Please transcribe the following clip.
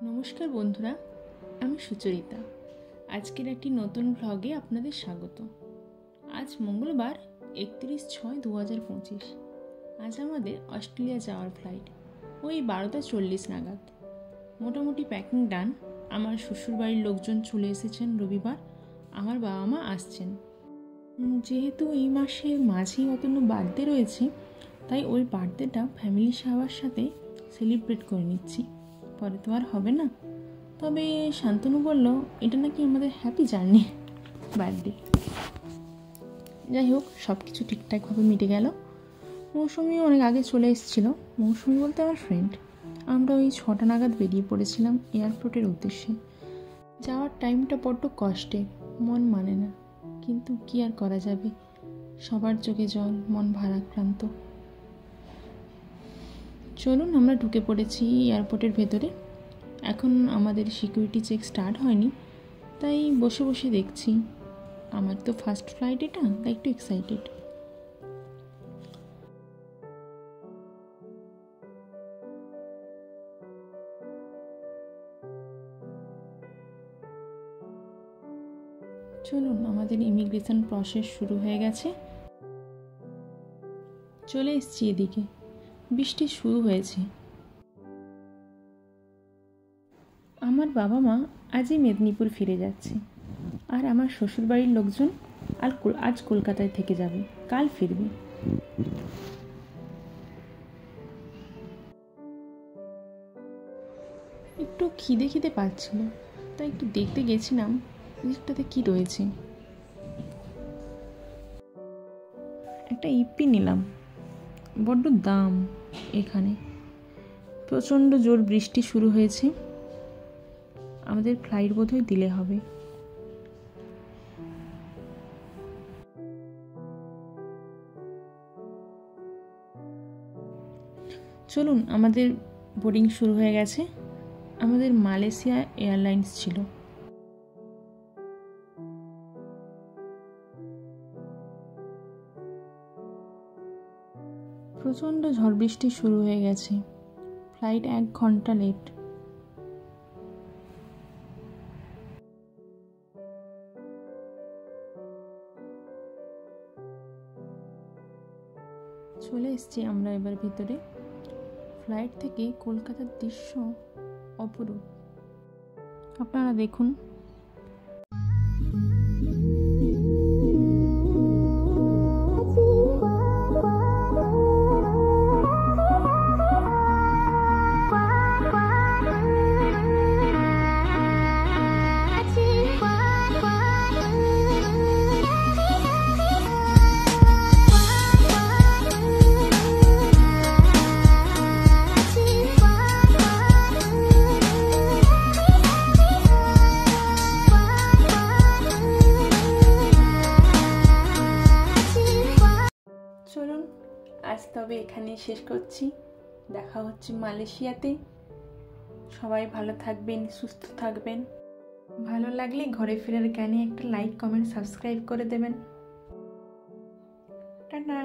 নমস্কার বন্ধুরা, আমি সুচরিতা। আজকের একটি নতুন ভ্লগে আপনাদের স্বাগত। আজ মঙ্গলবার 31/6/2025। আজ আমাদের অস্ট্রেলিয়া যাওয়ার ফ্লাইট ওই 12:40 নাগাদ। মোটামুটি প্যাকিং ডান। আমার শ্বশুরবাড়ির লোকজন চলে এসেছেন রবিবার, আমার বাবা মা আসছেন। যেহেতু এই মাসের মাঝেই অতন্য বার্থডে রয়েছে, তাই ওই বার্থডেটা ফ্যামিলি সবার সাথে সেলিব্রেট করে নিচ্ছি, পরে তো আর হবে না। তবে শান্তনু বলল এটা নাকি আমাদের হ্যাপি জার্নি বার্থডে। যাই হোক, সব কিছু ঠিকঠাকভাবে মিটে গেল। মৌসুমিও অনেক আগে চলে এসেছিল। মৌসুমি বলতে আমার ফ্রেন্ড। আমরা ওই 6টা নাগাদ বেরিয়ে পড়েছিলাম এয়ারপোর্টের উদ্দেশ্যে। যাওয়ার টাইমটা বড্ড কষ্টের, মন মানে না, কিন্তু কি আর করা যাবে, সবার চোখে জল, মন ভারাক্রান্ত। চলুন, আমরা ঢুকে পড়েছি এয়ারপোর্টের ভেতরে। এখন আমাদের সিকিউরিটি চেক স্টার্ট হয়নি, তাই বসে বসে দেখছি। আমার তো ফার্স্ট ফ্লাইট এটা, তাই একটু এক্সাইটেড। চলুন, আমাদের ইমিগ্রেশন প্রসেস শুরু হয়ে গেছে। চলে এসছি এদিকে। বৃষ্টি শুরু হয়েছে। আমার বাবা মা আজই মেদিনীপুর ফিরে যাচ্ছে, আর আমার শ্বশুরবাড়ির লোকজন আজ কলকাতায় থেকে যাবে, কাল ফিরবে। একটু খিদে পাচ্ছিল, তাই একটু দেখতে গেছিলাম দিকটাতে কি রয়েছে। একটা ইপি নিলাম, বড্ড দাম এখানে। প্রচণ্ড জোর বৃষ্টি শুরু হয়েছে, আমাদের ফ্লাইট বোধহয় দিলে হবে। চলুন, আমাদের বোর্ডিং শুরু হয়ে গেছে। আমাদের মালয়েশিয়া এয়ারলাইন্স ছিল। প্রচণ্ড ঝড় বৃষ্টি শুরু হয়ে গেছে। ফ্লাইট 1 ঘন্টা লেট। চলে এসেছি আমরা এবার ভিতরে। ফ্লাইট থেকে কলকাতার দৃশ্য অপরূপ, আপনারা দেখুন। চলুন, আজ তবে এখানেই শেষ করছি। দেখা হচ্ছে মালয়েশিয়াতে। সবাই ভালো থাকবেন, সুস্থ থাকবেন। ভালো লাগলে ঘরে ফেরার জ্ঞানে একটা লাইক, কমেন্ট, সাবস্ক্রাইব করে দেবেন। টাটা।